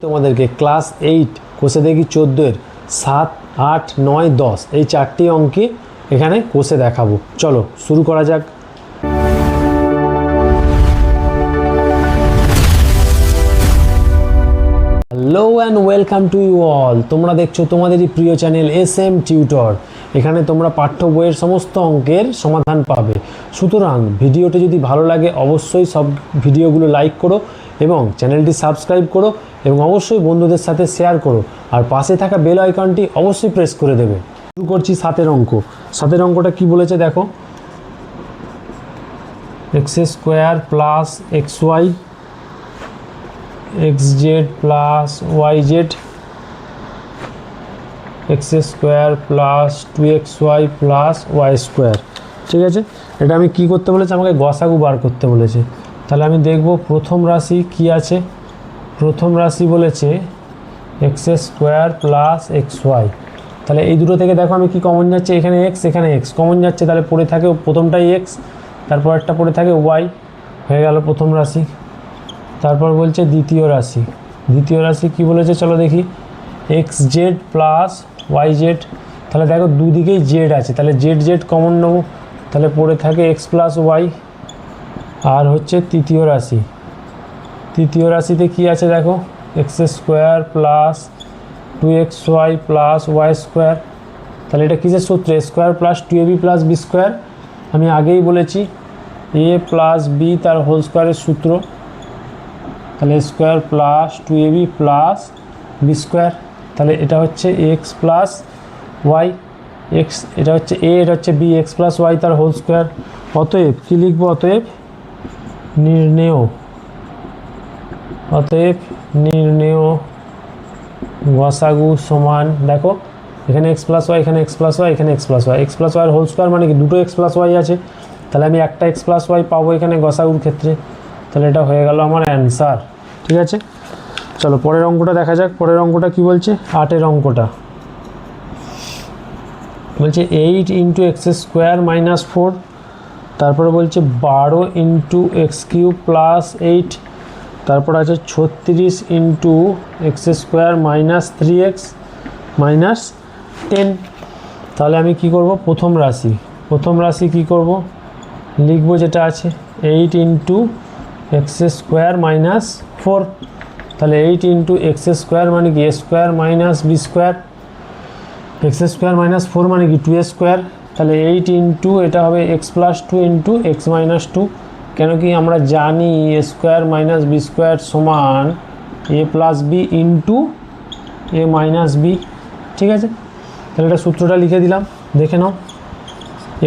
তোমাদেরকে ক্লাস 8 কোষে দেখি 14 এর 7, 8, 9, 10 এই চারটি অঙ্কে এখানে কোষে দেখাবো। চলো শুরু করা যাক। Hello and welcome to you all. তোমরা দেখছো তোমাদেরই প্রিয় চ্যানেল SM টিউটর। এখানে তোমরা পাঠ্য বইয়ের সমস্ত অঙ্কের সমাধান পাবে। সুতরাং ভিডিওটি যদি ভালো লাগে অবশ্যই সব ভিডিওগুলো লাইক করো এবং চ্যানেলটি সাবস্ক্রাইব করো এবং অবশ্যই বন্ধুদের সাথে শেয়ার করো আর পাশে থাকা বেল আইকনটি অবশ্যই প্রেস করে দেবে। শুরু করছি 7 অঙ্ক। 7 অঙ্কটা কি বলেছে দেখো, x² plus xy xz plus yz x² plus 2xy plus y²। ঠিক আছে, এটা আমি কি করতে বলেছে, আমাকে গসাগু বার করতে বলেছে। তাহলে আমি দেখব প্রথম রাশি কি আছে। প্রথম রাশি বলেছে x² প্লাস xy। তাহলে এই দুটো থেকে দেখো আমি কি কমন যাচ্ছে, এখানে x এখানে x কমন যাচ্ছে, তাহলে পড়ে থাকে প্রথমটাই x, তারপর একটা পড়ে থাকে y, হয়ে গেল প্রথম রাশি। তারপর বলছে দ্বিতীয় রাশি। দ্বিতীয় রাশি কি বলেছে চলো দেখি, xz প্লাস yz। তাহলে দেখো দুদিকেই z আছে, তাহলে z কমন নেবো, তাহলে পড়ে থাকে x প্লাস y। আর হচ্ছে তৃতীয় রাশি। তৃতীয় রাশিতে কি আছে দেখো, x² plus 2xy plus y²। তাহলে এটা কিসের সূত্র, a² plus 2ab plus b²। আমি আগেই বলেছি a প্লাস b তার হোল স্কোয়ারের সূত্র। তাহলে a² plus 2ab plus b²। তাহলে এটা হচ্ছে x প্লাস y, x এটা হচ্ছে a, এটা হচ্ছে b, x প্লাস y তার হোল স্কোয়ার। অতএব কি লিখবো, অতএব নির্ণেয়, অতএব নির্ণেয় গসাগু সমান, দেখো এখানে x প্লাস y, এখানে x প্লাস y, এখানে x plus y, x plus y এর হোল স্কোয়ার মানে কি দুটো x প্লাস y আছে, তাহলে আমি একটা x প্লাস y পাবো এখানে গসাগুর ক্ষেত্রে। তাহলে এটা হয়ে গেল আমার অ্যান্সার। ঠিক আছে, চলো পরের অঙ্কটা দেখা যাক। পরের অঙ্কটা কি বলছে, 8 অঙ্কটা বলছে 8 ইন্টু x² মাইনাস 4। তারপরে বলছে 12 ইন্টু x³ প্লাস 8। তারপর আছে 36 into x² minus 3x minus 10। তাহলে আমি কি করব, প্রথম রাশি, প্রথম রাশি কি করব, লিখব যেটা আছে 8 ইন্টু x² মাইনাস 4। তাহলে 8 ইন্টু x² মানে কি a² minus b², x² minus 4 মানে কি 2a²। তাহলে 8 ইন্টু এটা হবে x plus 2 into x minus 2। কেন কি আমরা জানি a² মাইনাস b² সমান a plus B into a minus B. ঠিক আছে, তাহলে এটা সূত্রটা লিখে দিলাম, দেখে নাও।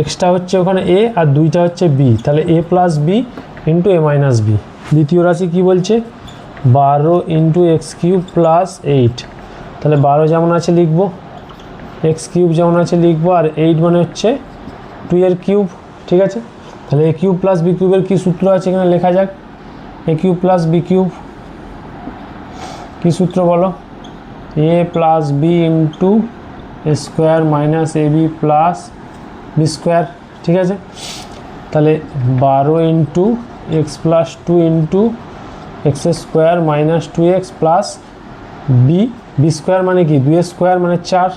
এক্সটা হচ্ছে ওখানে a আর দুইটা হচ্ছে b, তাহলে a plus B into a minus B. দ্বিতীয় রাশি কি বলছে, 12 ইন্টু x³ প্লাস 8। তাহলে 12 যেমন আছে লিখবো, x³ যেমন আছে লিখবো, আর 8 মানে হচ্ছে 2 এর কিউব। ঠিক আছে, তাহলে a³ প্লাস b³ এর কী সূত্র আছে এখানে লেখা যাক। a³ প্লাস b³ কী সূত্র বলো, a plus B into a² minus ab plus b²। ঠিক আছে, তাহলে 12 into x plus 2 into x² minus 2x plus b² মানে কি 2a² মানে 4।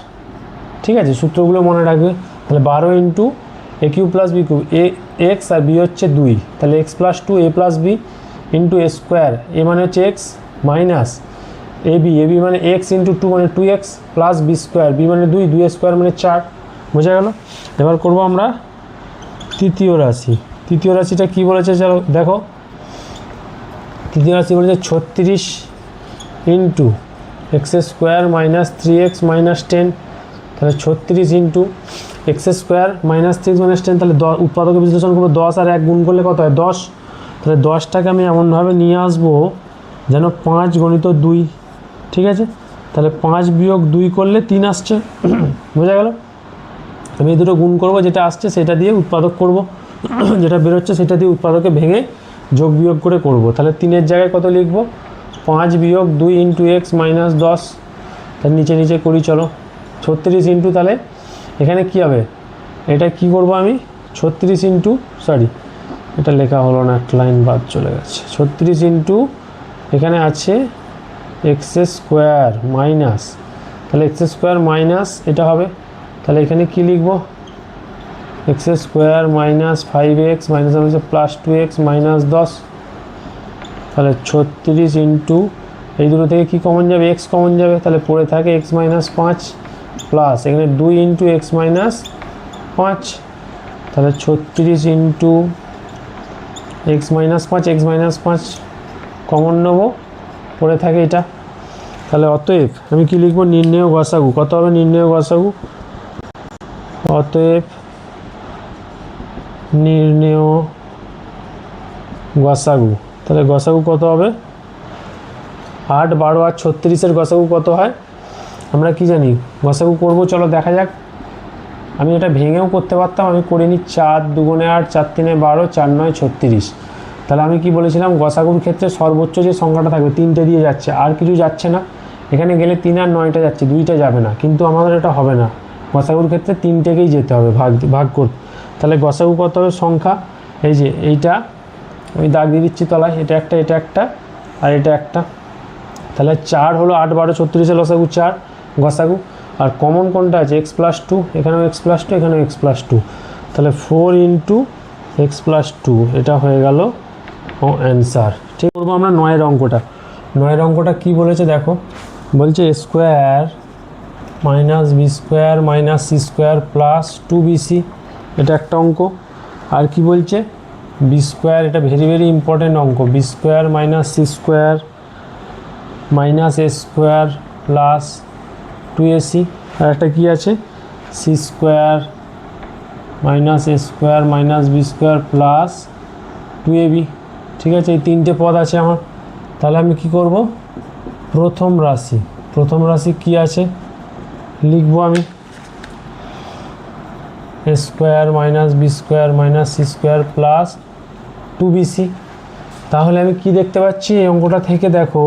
ঠিক আছে, সূত্রগুলো মনে রাখবে। তাহলে 12 into a³ plus b³ a x আর b হচ্ছে 2, তাহলে x plus 2 a plus b into a², a মানে হচ্ছে x মাইনাস ab, ab মানে x ইন্টু 2 মানে 2x প্লাস b², b মানে 2, 2a² মানে 4। বোঝা গেল। এবার করব আমরা তৃতীয় রাশি। তৃতীয় রাশিটা কি বলেছে চলো দেখো, তৃতীয় রাশি বলেছে 36 into x² minus 3x minus 10। তাহলে 36 into x² minus 3x minus 10, তাহলে উৎপাদকে বিশ্লেষণ করবো, 10 আর 1 গুণ করলে কত হয় 10। তাহলে 10টাকে আমি এমনভাবে নিয়ে আসবো যেন 5 গণিত 2। ঠিক আছে, তাহলে 5 বিয়োগ 2 করলে 3 আসছে। বোঝা গেল। আমি এই দুটো গুণ করবো, যেটা আসছে সেটা দিয়ে উৎপাদক করব, যেটা বেরোচ্ছে সেটা দিয়ে উৎপাদকে ভেঙে যোগ বিয়োগ করে করব। তাহলে 3-এর জায়গায় কত লিখবো, 5 বিয়োগ 2 ইন্টু x মাইনাস 10। তাহলে নিচে নিচে করি চলো, 36 ইন্টু, তাহলে এখানে কি হবে, এটা কি করব আমি 36 ইন্টু, সরি এটা লেখা হলো না, একটা লাইন বাদ চলে গেছে। 36 ইন্টু এখানে আছে এক্স স্কোয়ার মাইনাস, তাহলে এক্স স্কোয়ার মাইনাস এটা হবে, তাহলে এখানে কি লিখব, x square minus 5x minus হচ্ছে প্লাস 2x মাইনাস 10, তাহলে 36 ইন্টু এই দুটো থেকে কি কমন যাবে, এক্স কমন যাবে, তাহলে পড়ে থাকে এক্স মাইনাস 5 প্লাস এখানে 2 ইন্টু এক্স মাইনাস 5, তাহলে 36 ইন্টু এক্স মাইনাস 5 কমন নেব, পড়ে থাকে এটা। তাহলে অতএব আমি কি লিখব, নির্ণেয় গসাগু কত হবে, নির্ণেয় গসাগু, অতএব নির্ণেয় গসাগু, তাহলে গসাগু কত হবে, 8, 12 আর 36-এর গসাগু কত হয় আমরা কি জানি, গসাগু করব, চলো দেখা যাক। আমি এটা ভেঙেও করতে পারতাম, আমি করে নিই, 4 2 8, 4 3 12, 4 9 36। তাহলে আমি কি বলেছিলাম, গসাগুর ক্ষেত্রে সর্বোচ্চ যে সংখ্যাটা থাকবে 3টে দিয়ে যাচ্ছে, আর কিছু যাচ্ছে না, এখানে গেলে 3 আর 9টা যাচ্ছে, 2টা যাবে না, কিন্তু আমাদের এটা হবে না, গসাগুর ক্ষেত্রে 3টেকেই যেতে হবে ভাগ করতে। তাহলে গসাগু কত হবে সংখ্যা, এই যে এইটা আমি দাগ দিয়ে দিচ্ছি তলায়, এটা একটা আর এটা একটা, তাহলে 4 হলো 8, 12, 36-এর লসাগু 4 গসাগু, আর কমন কোনটা আছে, এক্স প্লাস 2, এখানেও এক্স প্লাস 2, এখানেও এক্স প্লাস 2, তাহলে 4 ইন্টু এক্স প্লাস 2, এটা হয়ে গেল অ্যান্সার। ঠিক করবো আমরা 9-এর অঙ্কটা। 9-এর অঙ্কটা কী বলেছে দেখো, বলছে A square minus B square minus C square plus 2bc, এটা একটা অঙ্ক। আর কি বলছে, বি স্কোয়ার, এটা ভেরি ভেরি ইম্পর্টেন্ট অঙ্ক, B square minus C square minus A square plus 2ac, আর একটা কী আছে, C square minus A square minus B square plus 2ab। ঠিক আছে, এই 3টে পদ আছে আমার। তাহলে আমি কি করব, প্রথম রাশি কি আছে লিখব আমি, A square minus B square minus C square plus 2bc। তাহলে আমি কি দেখতে পাচ্ছি এই অঙ্কটা থেকে, দেখো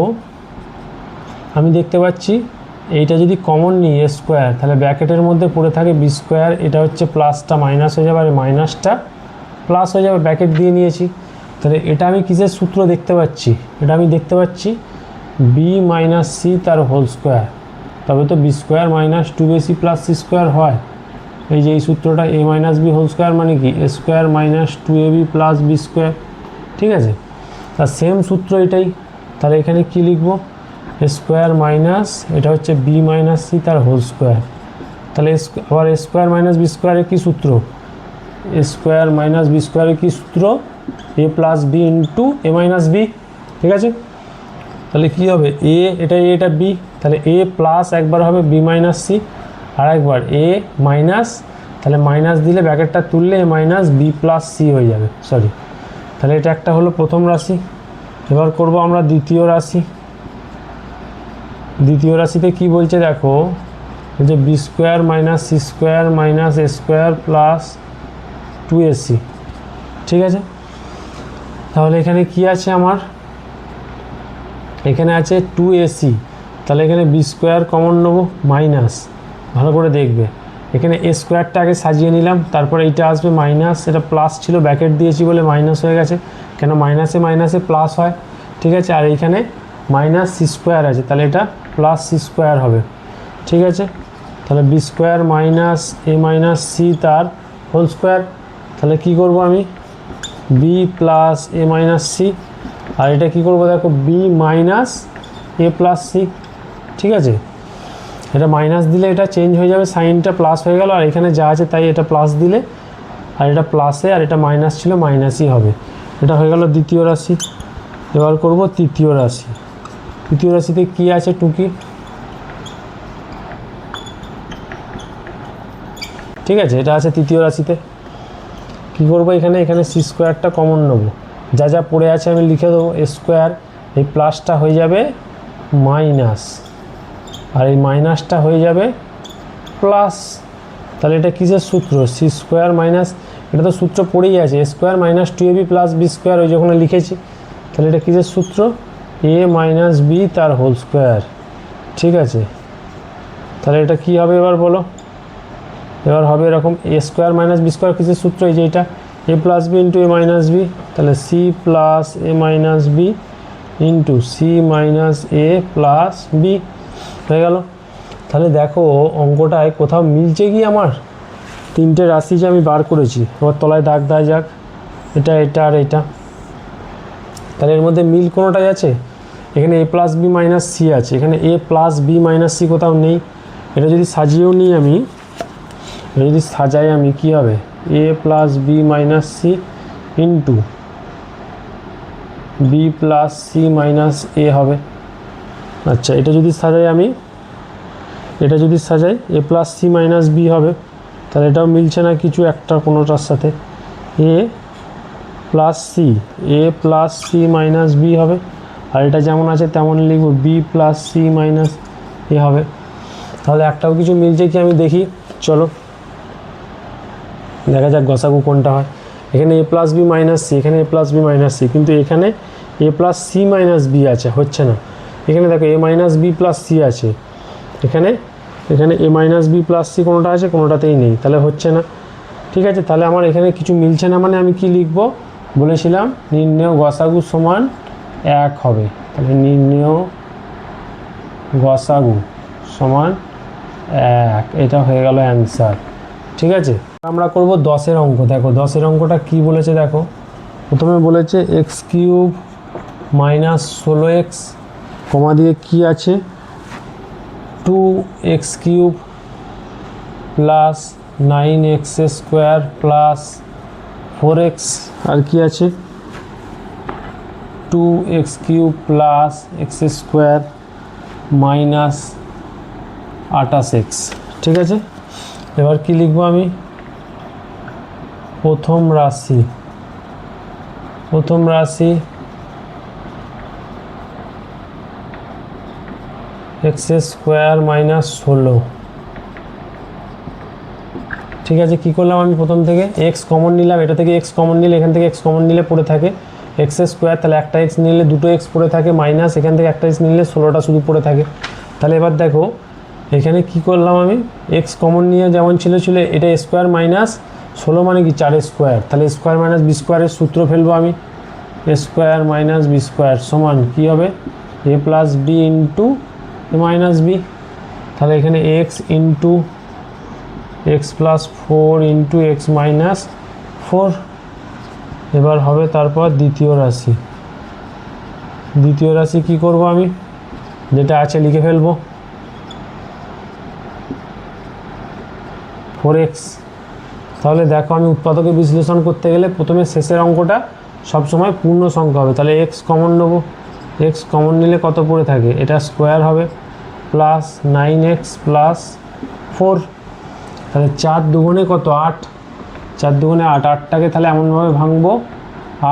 আমি দেখতে পাচ্ছি এইটা যদি কমন নিই এ স্কোয়ার, তাহলে ব্র্যাকেটের মধ্যে পড়ে থাকে বি স্কোয়ার, এটা হচ্ছে প্লাসটা মাইনাস হয়ে যাবে, আর মাইনাসটা প্লাস হয়ে যাবে, ব্র্যাকেট দিয়ে নিয়েছি। তাহলে এটা আমি কিসের সূত্র দেখতে পাচ্ছি, এটা আমি দেখতে পাচ্ছি বি মাইনাস সি তার হোল স্কোয়ার, তবে তো B square minus 2bc plus C square হয়। এই যে এই সূত্রটা A minus B whole square মানে কি, A square minus 2ab plus B square. ঠিক আছে, তার সেম সূত্র এটাই। তাহলে এখানে কি লিখব, এ স্কোয়ার মাইনাস, এটা হচ্ছে বি মাইনাস সি তার হোল স্কোয়ার, তাহলে আবার এ স্কোয়ার মাইনাস বি স্কোয়ারের কী সূত্র, এ স্কোয়ার মাইনাস বি স্কোয়ারের কী সূত্র, এ plus B into A minus B. ঠিক আছে, তাহলে কী হবে, এটা বি, তাহলে এ প্লাস একবার হবে বি মাইনাস সি, আর একবার এ মাইনাস, তাহলে মাইনাস দিলে ব্র্যাকেটটা তুললে এ মাইনাস বি প্লাস সি হয়ে যাবে, সরি। তাহলে এটা একটা হলো প্রথম রাশি। এবার করব আমরা দ্বিতীয় রাশিতে কি বলছে দেখো, যে B square minus C square minus A square plus 2ac। ঠিক আছে, তাহলে এখানে কি আছে আমার, এখানে আছে 2ac, তাহলে এখানে বি স্কোয়ার কমন নেবো মাইনাস, ভালো করে দেখবে, এখানে এ স্কোয়ারটা আগে সাজিয়ে নিলাম, তারপরে এইটা আসবে মাইনাস, এটা প্লাস ছিল ব্র্যাকেট দিয়েছি বলে মাইনাস হয়ে গেছে, কেন মাইনাসে প্লাস হয়। ঠিক আছে, আর এইখানে মাইনাস সি স্কোয়ার আছে, তাহলে এটা প্লাস সি স্কোয়ার হবে। ঠিক আছে, তাহলে বি স্কোয়ার মাইনাস এ মাইনাস সি তার হোল স্কোয়ার, তাহলে কি করব আমি, B plus A minus C, আর এটা কি করব দেখো, B minus A plus C. ঠিক আছে, এটা মাইনাস দিলে এটা চেঞ্জ হয়ে যাবে, সাইনটা প্লাস হয়ে গেল, আর এখানে যা আছে তাই এটা প্লাস দিলে, আর এটা প্লাসে, আর এটা মাইনাস ছিল মাইনাসই হবে। এটা হয়ে গেল দ্বিতীয় রাশি। এবার করব তৃতীয় রাশিতে কি আছে টুকি, ঠিক আছে, এটা আছে তৃতীয় রাশিতে। কি করব, এখানে সি স্কোয়ারটা কমন নেব, যা যা পড়ে আছে আমি লিখে দেবো, এ স্কোয়ার, এই প্লাসটা হয়ে যাবে মাইনাস, আর এই মাইনাসটা হয়ে যাবে প্লাস। তাহলে এটা কিসের সূত্র, সি স্কোয়ার মাইনাস, এটা তো সূত্র পড়েই আছে, A square minus 2ab plus B square, ওই যখন লিখেছি। তাহলে এটা কিসের সূত্র, এ মাইনাস বি তার হোল স্কোয়ার। ঠিক আছে, তাহলে এটা কি হবে এবার বলো, এবার হবে এরকম, A square minus B square কিসের সূত্র, এই যে এটা A plus B into A minus B, তাহলে C plus A minus B into C minus A plus B হয়ে গেল। তাহলে দেখো অঙ্কটায় কোথাও মিলছে কি আমার, তিনটে রাশি যে আমি বার করেছি, এবার তলায় দাগ দেওয়া যাক, এটা এটা আর এটা। তাহলে এর মধ্যে মিল কোনোটাই আছে? এখানে এ প্লাস বি মাইনাস সি আছে, এখানে এ প্লাস বি মাইনাস সি কোথাও নেই। এটা যদি সাজিয়েও নিই আমি, এটা যদি সাজাই আমি, কী হবে? A plus B minus C into B plus C minus A হবে। আচ্ছা, এটা যদি সাজাই আমি, এটা যদি সাজাই A plus C minus B হবে। তাহলে এটাও মিলছে না কিছু একটা কোনোটার সাথে। A plus C, A plus C minus B হবে, আর এটা যেমন আছে তেমন লিখব, B plus C minus A হবে। তাহলে একটাও কিছু মিলছে কি আমি দেখি, চলো দেখা যাক গসাগু কোনটা হয়। এখানে এ প্লাস বি মাইনাস সি, এখানে এ প্লাস বি মাইনাস সি, কিন্তু এখানে এ প্লাস সি মাইনাস বি আছে, হচ্ছে না। এখানে দেখো এ মাইনাস বি প্লাস সি আছে, এখানে এখানে এ মাইনাস বি প্লাস সি কোনোটা আছে, কোনোটাতেই নেই, তাহলে হচ্ছে না। ঠিক আছে, তাহলে আমার এখানে কিছু মিলছে না, মানে আমি কি লিখব বলেছিলাম, নির্ণেয় গসাগু সমান 1 হবে। তাহলে নির্ণেয় গসাগু সমান 1, এটা হয়ে গেল অ্যান্সার। ঠিক আছে, আমরা করব 10-এর অঙ্ক। দেখো 10-এর অঙ্কটা কি বলেছে, দেখো প্রথমে বলেছে এক্স কিউব মাইনাস 16x কমা দিয়ে কি আছে 2x cube plus 9x square plus 4x, আর কি আছে 2x cube plus x square minus 28x। ঠিক আছে, এবার কি লিখবো আমি, প্রথম রাশি এক্স স্কোয়ার মাইনাস 16। ঠিক আছে, কী করলাম আমি প্রথম থেকে এক্স কমন নিলাম, এটা থেকে এক্স কমন নিলে এখান থেকে এক্স কমন নিলে পড়ে থাকে এক্স স্কোয়ার, তাহলে একটা এক্স নিলে দুটো এক্স পড়ে থাকে, মাইনাস এখান থেকে একটা এক্স নিলে 16টা শুধু পড়ে থাকে। তাহলে এবার দেখো এখানে কি করলাম আমি, এক্স কমন নিয়ে যেমন ছিল এটা স্কোয়ার মাইনাস 16 মানে কি 4 স্কোয়ার, তাহলে স্কোয়ার মাইনাস বি স্কোয়ারের সূত্র ফেলবো আমি, স্কোয়ার মাইনাস বি স্কোয়ার সমান কী হবে, A plus B into A minus B. তাহলে এখানে x into x plus 4 into x minus 4। এবার হবে তারপর দ্বিতীয় রাশি কি করব আমি, যেটা আছে লিখে ফেলবো 4x। তাহলে দেখো আমি উৎপাদকে বিশ্লেষণ করতে গেলে প্রথমে শেষের অঙ্কটা সবসময় পূর্ণ সংখ্যা হবে, তাহলে এক্স কমন নেবো, এক্স কমন নিলে কত পড়ে থাকে, এটা স্কোয়ার হবে প্লাস 9x প্লাস 4। তাহলে 4 দুগুণে কত 8, 4 দুগুণে 8, 8টাকে তাহলে এমনভাবে ভাঙবো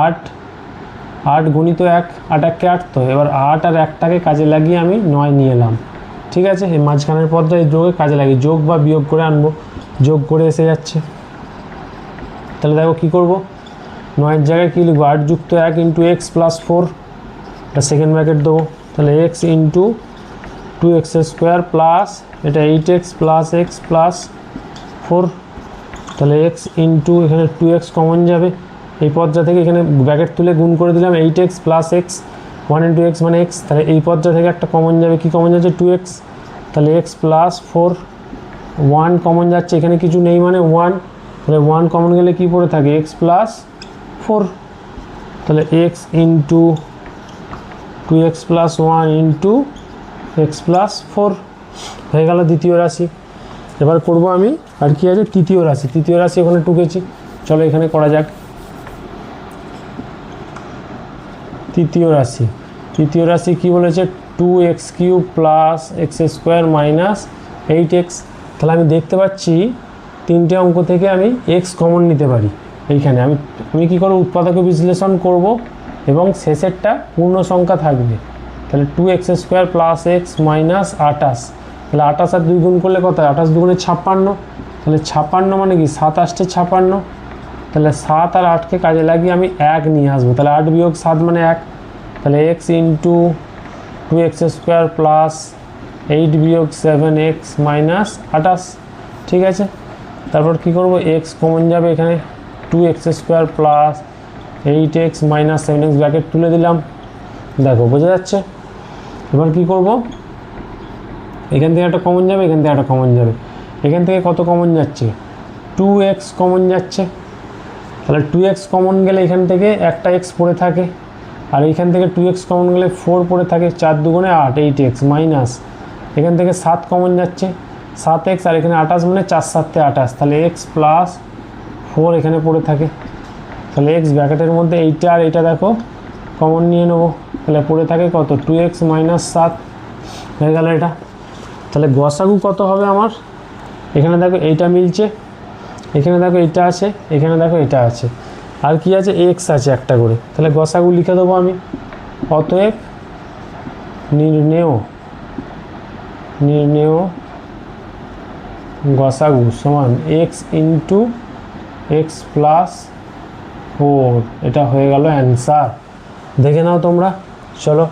8 গুণিত 1, 8 1 8, তো এবার 8 আর 1টাকে কাজে লাগিয়ে আমি 9 নিয়ে এলাম। ঠিক আছে, এই মাঝখানের পদটা এই যোগে কাজে লাগিয়ে যোগ বা বিয়োগ করে আনবো, যোগ করে এসে যাচ্ছে। তাহলে দেখো কী করবো, 9-এর জায়গায় কী লিখবো, 8 যুক্ত 1 ইন্টু এক্স প্লাস 4, এটা সেকেন্ড ব্র্যাকেট দেবো, তাহলে x into 2x square plus এটা 8x প্লাস এক্স প্লাস 4। তাহলে এক্স ইন্টু এখানে 2x কমন যাবে, এই পদটা থেকে এখানে ব্র্যাকেট তুলে গুণ করে দিলাম 8x plus x, 1 into x মানে এক্স, তাহলে এই পদটা থেকে একটা কমন যাবে, কি কমন যাচ্ছে 2x, তাহলে এক্স প্লাস 4, 1 কমন যাচ্ছে, এখানে কিছু নেই মানে 1, তাহলে 1 কমন গেলে কি পড়ে থাকে এক্স প্লাস 4। তাহলে x into 2x plus 1 into x plus 4 হয়ে গেল দ্বিতীয় রাশি। এবার করব আমি আর কি আছে তৃতীয় রাশি ওখানে টুকেছি, চলো এখানে করা যাক। তৃতীয় রাশি কি বলেছে, 2x cube plus x square minus 8x। তাহলে আমি দেখতে পাচ্ছি তিনটে অঙ্ক থেকে আমি এক্স কমন নিতে পারি। এইখানে আমি কী করব, উৎপাদকে বিশ্লেষণ করব এবং শেষেরটা পূর্ণ সংখ্যা থাকবে। তাহলে 2x square plus x minus 28, তাহলে 28 আর 2 গুণ করলে কত হয়, 28 দুগুণে 56, তাহলে 56 মানে কি 7 আসছে 56, তাহলে 7 আর 8কে কাজে লাগিয়ে আমি 1 নিয়ে আসবো, তাহলে 8 বিয়োগ 7 মানে 1, তাহলে x into 2x square plus 8 বিয়োগ 7x মাইনাস 28। ঠিক আছে, তারপর কি করব, এক্স কমন যাবে এখানে, 2x square plus 8x minus 7x bracket তুলে দিলাম, দেখো বোঝা যাচ্ছে। এবার কি করব, এখান থেকে একটা কমন যাবে, এখান থেকে একটা কমন যাবে, এখান থেকে কত কমন যাচ্ছে 2x কমন যাচ্ছে, তাহলে 2x কমন গেলে এখান থেকে একটা x পড়ে থাকে, আর এইখান থেকে 2x কমন গেলে 4 পড়ে থাকে, 4 দুগুণে 8 8x মাইনাস এখান থেকে 7 কমন যাচ্ছে 7x, আর এখানে 28 মানে 4 7 28, তাহলে x প্লাস 4 এখানে পড়ে থাকে, তাহলে x ব্র্যাকেটের মধ্যে এইটা আর এইটা দেখো কমন নিয়ে নেবো, তাহলে পড়ে থাকে কত 2x মাইনাস 7 হয়ে গেল এটা। তাহলে গসাগু কত হবে আমার, এখানে দেখো এইটা মিলছে, এখানে দেখো এইটা আছে, এখানে দেখো এটা আছে, আর কি আছে x আছে একটা করে, তাহলে গসাগু লিখে দেবো আমি। অতএব নির্ণেয় গসাগু সমান x ইন্টু এক্স প্লাস 4, এটা হয়ে গেল অ্যান্সার। দেখে নাও তোমরা, চলো।